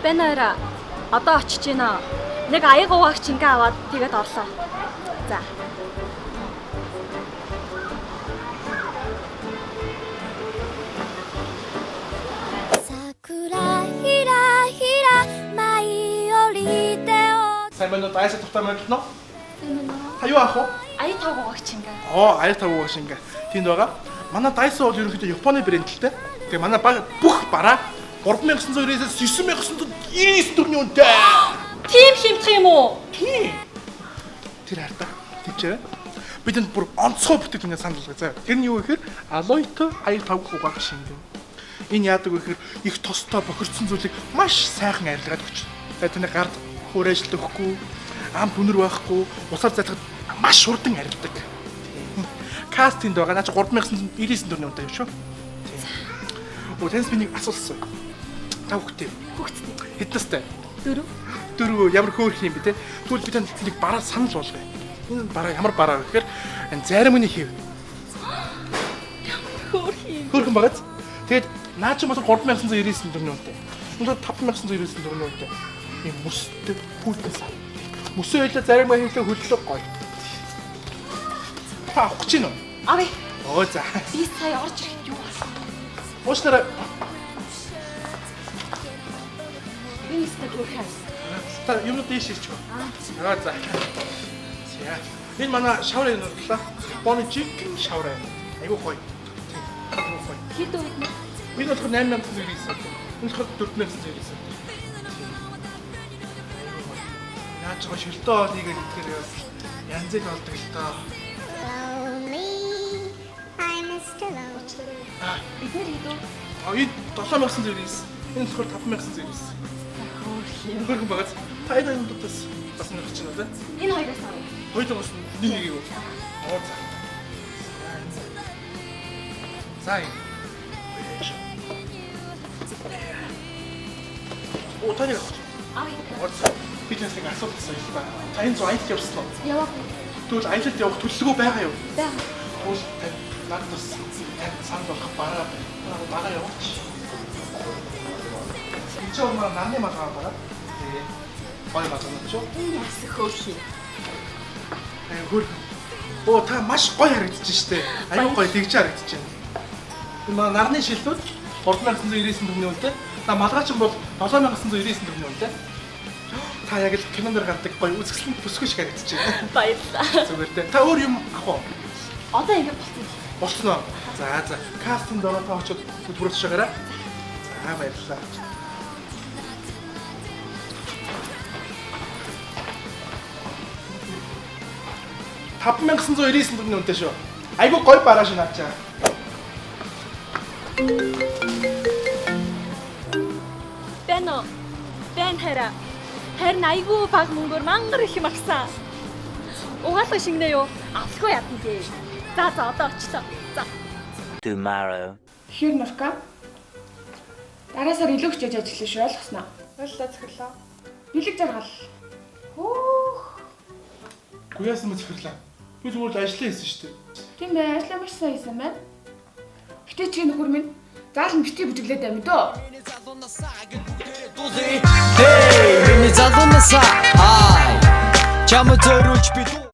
Бэнараа одоо очиж гинэ. Нэг аяг уугаач ингээ аваад тэгээд орлоо. За. Сайн байна уу? Дайсаа тутаа мөрөлнө? Та юу аах вэ? Аяг тав уугаач ингээ. Аяг тав уугаач ингээ. Тэнд байгаа. Манай Дайсаа бол ерөнхийдөө Японы брэнд л дээ. Тэгээ манай баг бүх бараа 3990-ээс 9999 төгрөгийн үнэтэй. Тим хэмтэх юм уу? Тийм. Тэр хартаа. Тийчээ. Бидэнд бүр онцгой бүтээгдэхүүнээ санал болгоё. Тэр нь юу гэхээр Aloito аяг тав уугаах шингэн. Энэ яадаг вэ гэхээр их тостой бохирдсон зүйлийг маш сайхан арилгаад өгч. Тэгээ таны гард хөөр ажилт өгөхгүй, ам түнэр байхгүй, усаар зайлахад маш хурдан арилдаг. Кастинд байгаа наач 3999 төгрөгийн үнэтэй юм шүү. Таньс би нэг асуулсан. Та хүүхдээ. Хүүхдээ. Хэдэн настай? 4. 4 ямар хөөрх юм бэ те? Тэгвэл би танд нэг бараа санал болгоё. Энэ бараа ямар бараа вэ гэхээр энэ зарим хүний хэв. Хөөрх юм. Хөөрхөн багаз. Тэгээд наа чи бас 3999 төгрөгийн үнэтэй. Өнөөдөр 5999 төгрөгийн үнэтэй. Ийм мөстэй пүүлтэй сан. Мөсөө хэлээ зарим хэвлээ хөдлөө гоё. Та авах гэж байна уу? Авъя. За. Би сая орж ирэхэд юу болсон? Уушнараа Энэ сте хөөрх. та юмнууд дэш ирчих. За. За. Энэ манай шавар юм боллоо. Японы chicken шавар. Айгуу гоё. Айгуу гоё. Хэд үед нь? Энэ болохоор 8999. Энэ болохоор 4999. Наач гоо шилтөө хийгээд ихээр янзыг болдог л доо. Бид нэр хэд үү? Энэ 7999. Энэ болохоор 5999. Хөргөн багц. Та энэ юмдаас бас нэг чинь үү? Энэ хоёроос авъя. Хоёулаас нэг юу? За. Зай. Таны авах. Авъя. Би танаас нэг асуулт асууя л ба. Та энэ зөө аялалд явсан уу? Яваа. Тэгвэл аялалд явах төлөвлөгөө байгаа юу? Бага. Тэгвэл надад бас санал болгох бараа явууч. Ичээ маа нарны малгай байгаа. Тэгээ. Гоё малгай шүү. Энэ бас хөөрх юм. Хөр. Та маш гоё харагдаж штэ. Аюу гоё тэгж харагдаж байна. Энэ маа нарны шилдүүд 3999 төгрөгийн үнэтэй. Та малгайч бол 7999 төгрөгийн үнэтэй. Та яг л кинонд гардаг гоё үзэсгэлэн бүсгүй шиг харагдаж байна. Баярлалаа. Зүгээр дээ. Та өөр юм авах уу? Одоо ингэ болсон. Болсон уу? За. Кастинд ороо та очоод бүрэлдэхүүн шагаараа. За баярлалаа. $5,999 төгрөгийн үнэтэй шүү. Айгуу гоё бараа шиг наачаа. Бэно. Бэн хараа. Харин айгүй баг мөнгөөр мангар их юм авсан. Угаалга шингэнэ юу? Авахгүй ядна гээ. За одоо очлоо. За. Tomorrow. Хэр нурка? Дараасаар илүү хичээж ажиллана шүү, ойлгосноо. Ойлоо захирлаа. Бэлэг жаргал. Хөөх. Гуяасан мэт захирлаа. Би зүгээр л ажиллаа хийсэн шүү дээ. Тийм бай, ажиллаа маш сайн хийсэн байна. Гэтэ чи нөхөр минь заалан бити бүжиглээд байна дөө. Миний залуунасаа ай чам зөрүүлж би